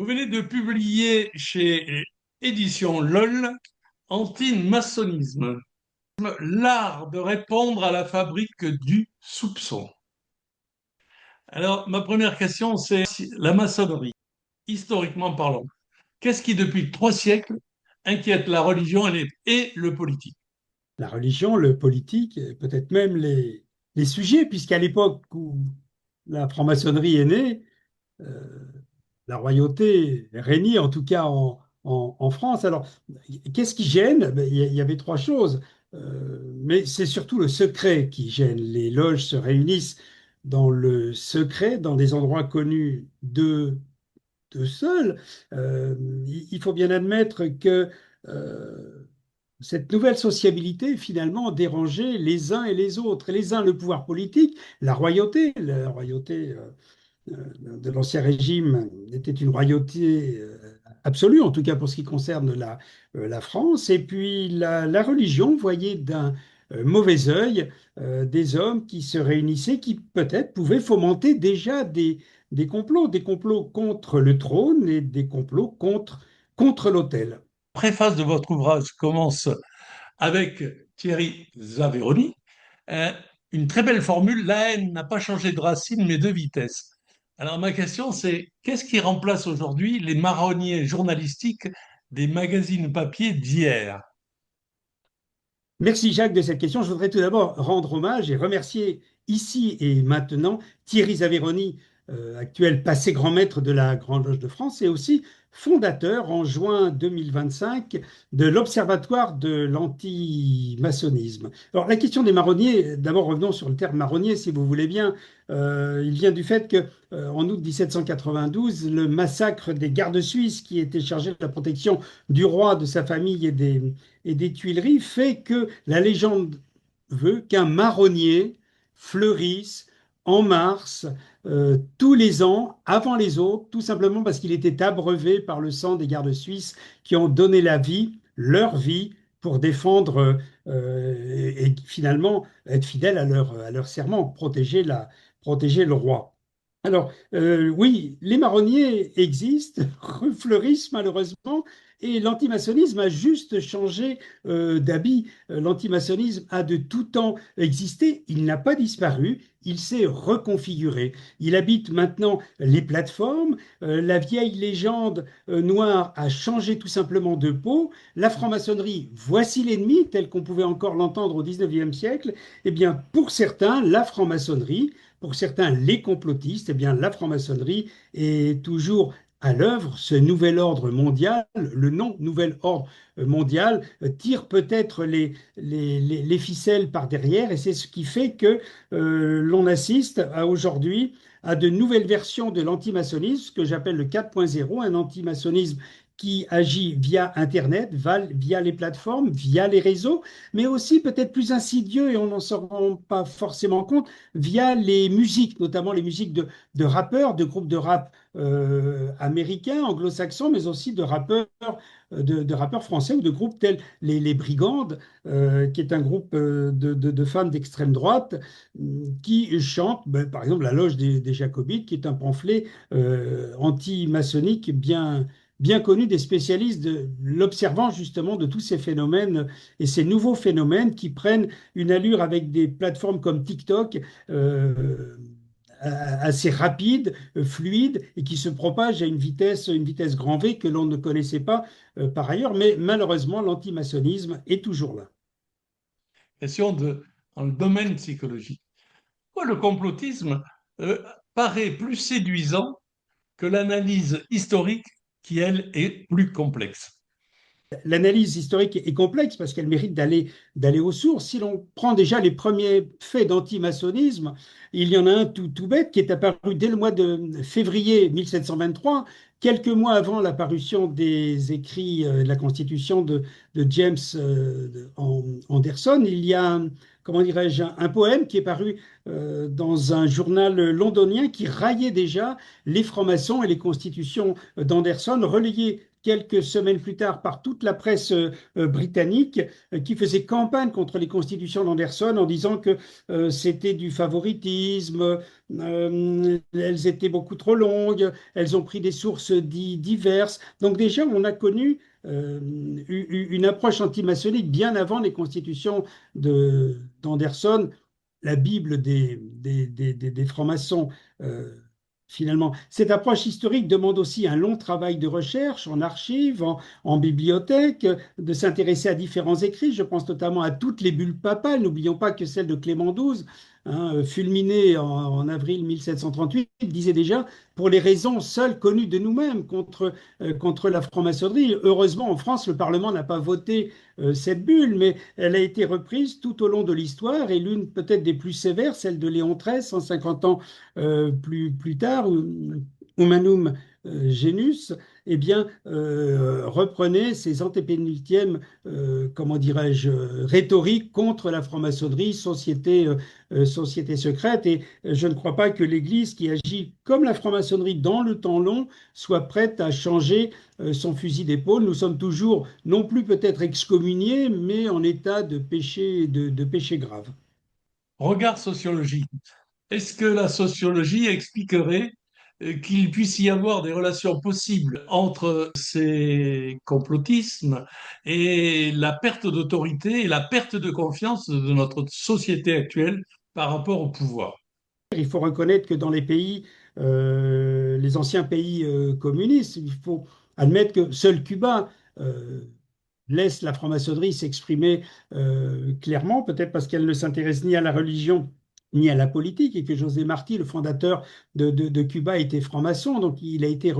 venez de publier chez Éditions LOL Anti-maçonnisme, l'art de répondre à la fabrique du soupçon. Alors, ma première question, c'est la maçonnerie, historiquement parlant. Qu'est-ce qui, depuis 3 siècles, inquiète la religion et le politique? La religion, le politique, et peut-être même les sujets, puisqu'à l'époque où la franc-maçonnerie est née, euh, la royauté régnait, en tout cas en France. Alors, qu'est-ce qui gêne? Ben, il y avait trois choses. Mais c'est surtout le secret qui gêne. Les loges se réunissent dans le secret, dans des endroits connus d'eux seuls. Il faut bien admettre que cette nouvelle sociabilité, finalement, dérangeait les uns et les autres. Les uns, le pouvoir politique, la royauté de l'Ancien Régime était une royauté absolue, en tout cas pour ce qui concerne la France. Et puis la religion voyait d'un mauvais œil des hommes qui se réunissaient, qui peut-être pouvaient fomenter déjà des complots contre le trône et des complots contre l'autel. La préface de votre ouvrage commence avec Thierry Zaveroni, euh, une très belle formule, la haine n'a pas changé de racine mais de vitesse. Alors ma question c'est, qu'est-ce qui remplace aujourd'hui les marronniers journalistiques des magazines papier d'hier? Merci Jacques de cette question. Je voudrais tout d'abord rendre hommage et remercier ici et maintenant Thierry Zaveroni, actuel passé grand maître de la Grande Loge de France et aussi fondateur en juin 2025 de l'Observatoire de l'antimaçonnisme. Alors la question des marronniers, d'abord revenons sur le terme marronnier si vous voulez bien. Il vient du fait que en août 1792, le massacre des gardes suisses qui étaient chargés de la protection du roi, de sa famille et des Tuileries fait que la légende veut qu'un marronnier fleurisse en mars tous les ans avant les autres, tout simplement parce qu'il était abreuvé par le sang des gardes suisses qui ont donné la vie, leur vie, pour défendre et finalement être fidèles à leur serment, protéger le roi. Alors, oui, les marronniers existent, refleurissent malheureusement, et l'antimaçonnisme a juste changé d'habit. L'antimaçonnisme a de tout temps existé, il n'a pas disparu, il s'est reconfiguré. Il habite maintenant les plateformes, la vieille légende noire a changé tout simplement de peau, la franc-maçonnerie, voici l'ennemi, tel qu'on pouvait encore l'entendre au XIXe siècle. Eh bien, pour certains, la franc-maçonnerie, pour certains, les complotistes, eh bien, la franc-maçonnerie est toujours à l'œuvre. Ce nouvel ordre mondial, le non-nouvel ordre mondial, tire peut-être les ficelles par derrière, et c'est ce qui fait que l'on assiste à aujourd'hui à de nouvelles versions de l'antimaçonnisme, ce que j'appelle le 4.0, un antimaçonnisme qui agit via Internet, via les plateformes, via les réseaux, mais aussi peut-être plus insidieux, et on n'en se rend pas forcément compte, via les musiques, notamment les musiques de rappeurs, de groupes de rap américains, anglo-saxons, mais aussi de rappeurs français ou de groupes tels les Brigandes, qui est un groupe de femmes d'extrême droite qui chantent, ben, par exemple, La Loge des Jacobites, qui est un pamphlet anti-maçonnique bien connu des spécialistes de l'observant justement de tous ces phénomènes et ces nouveaux phénomènes qui prennent une allure avec des plateformes comme TikTok assez rapide, fluide et qui se propage à une vitesse grand V que l'on ne connaissait pas par ailleurs. Mais malheureusement, l'antimaçonnisme est toujours là. Question dans le domaine psychologique. Pourquoi le complotisme euh, paraît plus séduisant que l'analyse historique qui, elle, est plus complexe? L'analyse historique est complexe parce qu'elle mérite d'aller aux sources. Si l'on prend déjà les premiers faits d'antimaçonnisme, il y en a un tout bête qui est apparu dès le mois de février 1723, quelques mois avant la parution des écrits de la Constitution de James Anderson. Il y a comment dirais-je, un poème qui est paru dans un journal londonien qui raillait déjà les francs-maçons et les constitutions d'Anderson, relayé quelques semaines plus tard par toute la presse britannique, qui faisait campagne contre les constitutions d'Anderson en disant que c'était du favoritisme, elles étaient beaucoup trop longues, elles ont pris des sources diverses. Donc déjà, on a connu une approche antimaçonnique bien avant les constitutions d'Anderson, la Bible des francs-maçons. euh, Finalement, cette approche historique demande aussi un long travail de recherche en archives, en bibliothèque, de s'intéresser à différents écrits. Je pense notamment à toutes les bulles papales. N'oublions pas que celle de Clément XII, hein, fulminée en avril 1738, disait déjà, pour les raisons seules connues de nous-mêmes contre la franc-maçonnerie. Heureusement, en France, le Parlement n'a pas voté cette bulle, mais elle a été reprise tout au long de l'histoire et l'une peut-être des plus sévères, celle de Léon XIII, 150 ans plus tard, Humanum Genus, eh bien, reprenait ses antépénultièmes, comment dirais-je, rhétoriques contre la franc-maçonnerie, société secrète. Et je ne crois pas que l'Église, qui agit comme la franc-maçonnerie dans le temps long, soit prête à changer son fusil d'épaule. Nous sommes toujours, non plus peut-être excommuniés, mais en état de péché grave. Regard sociologique. Est-ce que la sociologie expliquerait qu'il puisse y avoir des relations possibles entre ces complotismes et la perte d'autorité et la perte de confiance de notre société actuelle par rapport au pouvoir? Il faut reconnaître que dans les anciens pays communistes, il faut admettre que seul Cuba euh, laisse la franc-maçonnerie s'exprimer clairement, peut-être parce qu'elle ne s'intéresse ni à la religion ni à la politique, et que José Martí, le fondateur de Cuba, était franc-maçon, donc il a été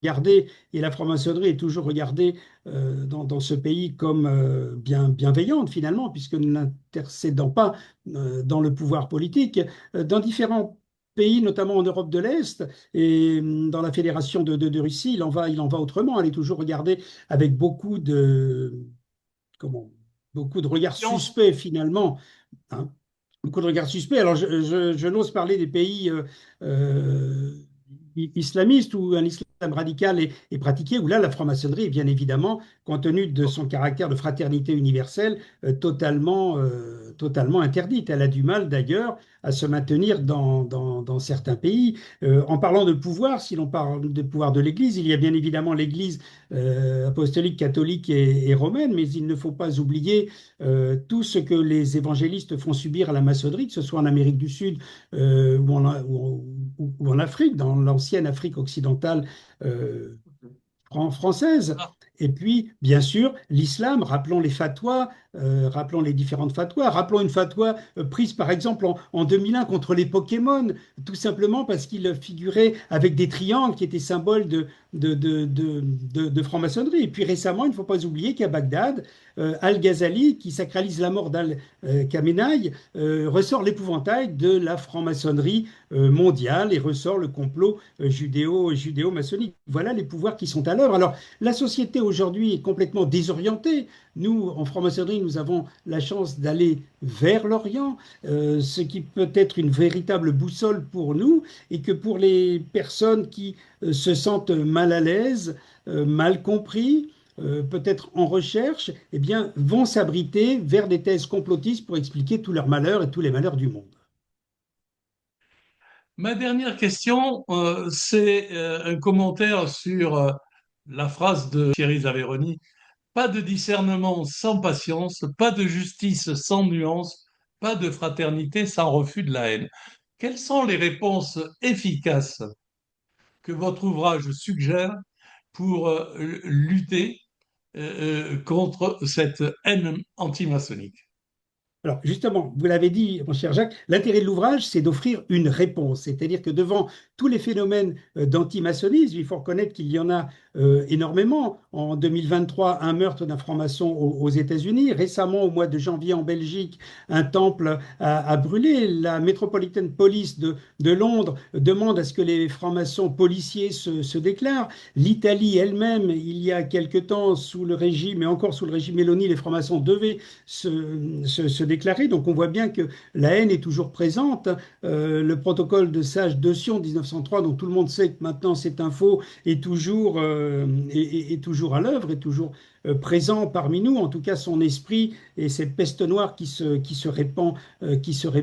regardé, et la franc-maçonnerie est toujours regardée dans ce pays comme bienveillante finalement, puisque n'intercédant pas dans le pouvoir politique. Dans différents pays, notamment en Europe de l'Est et dans la Fédération de Russie, il en va autrement. Elle est toujours regardée avec comment, beaucoup de regards suspects finalement, hein. Beaucoup de regards suspects. Alors, je n'ose parler des pays euh, islamistes où un islam radical est pratiqué, où là, la franc-maçonnerie est bien évidemment, compte tenu de son caractère de fraternité universelle, totalement interdite. Elle a du mal d'ailleurs à se maintenir dans certains pays. En parlant de pouvoir, si l'on parle de pouvoir de l'Église, il y a bien évidemment l'Église apostolique, catholique et romaine, mais il ne faut pas oublier tout ce que les évangélistes font subir à la maçonnerie, que ce soit en Amérique du Sud ou en Afrique, dans l'ancienne Afrique occidentale française. Et puis, bien sûr, l'islam, rappelons les fatwas, rappelons les différentes fatwas, rappelons une fatwa prise par exemple en 2001 contre les Pokémon, tout simplement parce qu'il figurait avec des triangles qui étaient symboles de franc-maçonnerie. Et puis récemment, il ne faut pas oublier qu'à Bagdad, Al-Ghazali, qui sacralise la mort d'Al-Khamenei, ressort l'épouvantail de la franc-maçonnerie mondiale et ressort le complot judéo-maçonnique. Voilà les pouvoirs qui sont à l'œuvre. Alors, la société aujourd'hui est complètement désorientée. Nous, en franc-maçonnerie, nous avons la chance d'aller vers l'Orient, ce qui peut être une véritable boussole pour nous, et que pour les personnes qui se sentent mal à l'aise, mal compris, peut-être en recherche, eh bien, vont s'abriter vers des thèses complotistes pour expliquer tous leurs malheurs et tous les malheurs du monde. Ma dernière question, c'est un commentaire sur la phrase de Thierry Zaveroni. Pas de discernement sans patience, pas de justice sans nuance, pas de fraternité sans refus de la haine. Quelles sont les réponses efficaces que votre ouvrage suggère pour lutter contre cette haine antimaçonnique? Alors justement, vous l'avez dit, mon cher Jacques, l'intérêt de l'ouvrage, c'est d'offrir une réponse. C'est-à-dire que devant tous les phénomènes d'antimaçonnisme, il faut reconnaître qu'il y en a énormément. En 2023, un meurtre d'un franc-maçon aux États-Unis. Récemment, au mois de janvier en Belgique, un temple a brûlé. La Metropolitan Police de Londres demande à ce que les francs-maçons policiers se déclarent. L'Italie elle-même, il y a quelque temps, sous le régime, et encore sous le régime Meloni, les francs-maçons devaient se déclarer. Donc on voit bien que la haine est toujours présente. Le protocole de Sage de Sion 1903, dont tout le monde sait que maintenant c'est un faux, est toujours à l'œuvre, est toujours présent parmi nous. En tout cas, son esprit et cette peste noire qui se répand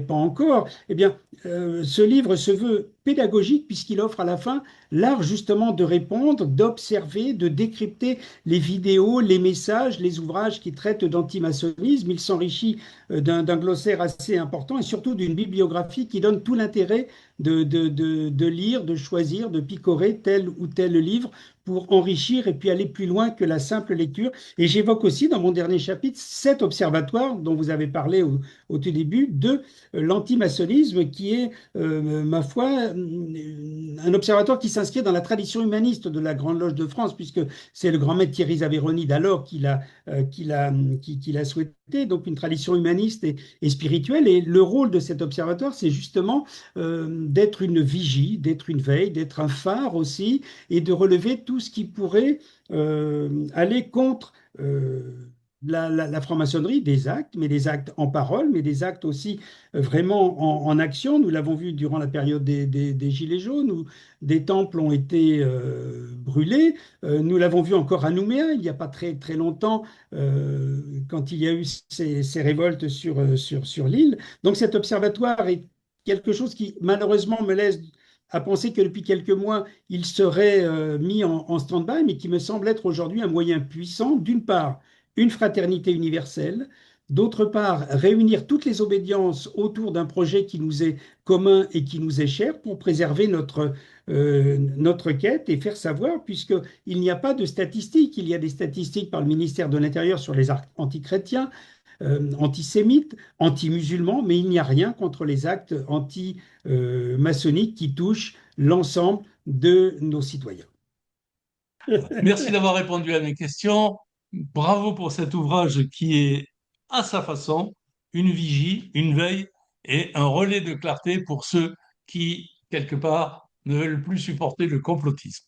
encore. Eh bien, ce livre se veut pédagogique puisqu'il offre à la fin l'art justement de répondre, d'observer, de décrypter les vidéos, les messages, les ouvrages qui traitent d'antimaçonnisme. Il s'enrichit d'un glossaire assez important et surtout d'une bibliographie qui donne tout l'intérêt de lire, de choisir, de picorer tel ou tel livre pour enrichir et puis aller plus loin que la simple lecture. Et j'évoque aussi dans mon dernier chapitre cet observatoire dont vous avez parlé au tout début de l'antimaçonnisme qui est, ma foi, un observatoire qui s'inscrit dans la tradition humaniste de la Grande Loge de France, puisque c'est le grand maître Thierry Zaveroni d'alors qui l'a souhaité, donc une tradition humaniste et spirituelle. Et le rôle de cet observatoire, c'est justement d'être une vigie, d'être une veille, d'être un phare aussi, et de relever tout ce qui pourrait aller contre la franc-maçonnerie, des actes, mais des actes en parole, mais des actes aussi vraiment en action. Nous l'avons vu durant la période des Gilets jaunes, où des temples ont été brûlés. Nous l'avons vu encore à Nouméa, il n'y a pas très, très longtemps, quand il y a eu ces révoltes sur l'île. Donc cet observatoire est quelque chose qui malheureusement me laisse à penser que depuis quelques mois, il serait mis en stand-by, mais qui me semble être aujourd'hui un moyen puissant, d'une part, une fraternité universelle, d'autre part, réunir toutes les obédiences autour d'un projet qui nous est commun et qui nous est cher pour préserver notre quête et faire savoir, puisqu'il n'y a pas de statistiques, il y a des statistiques par le ministère de l'Intérieur sur les actes antichrétiens, antisémites, anti-musulmans, mais il n'y a rien contre les actes anti-maçonniques qui touchent l'ensemble de nos citoyens. Merci d'avoir répondu à mes questions. Bravo pour cet ouvrage qui est, à sa façon, une vigie, une veille et un relais de clarté pour ceux qui, quelque part, ne veulent plus supporter le complotisme.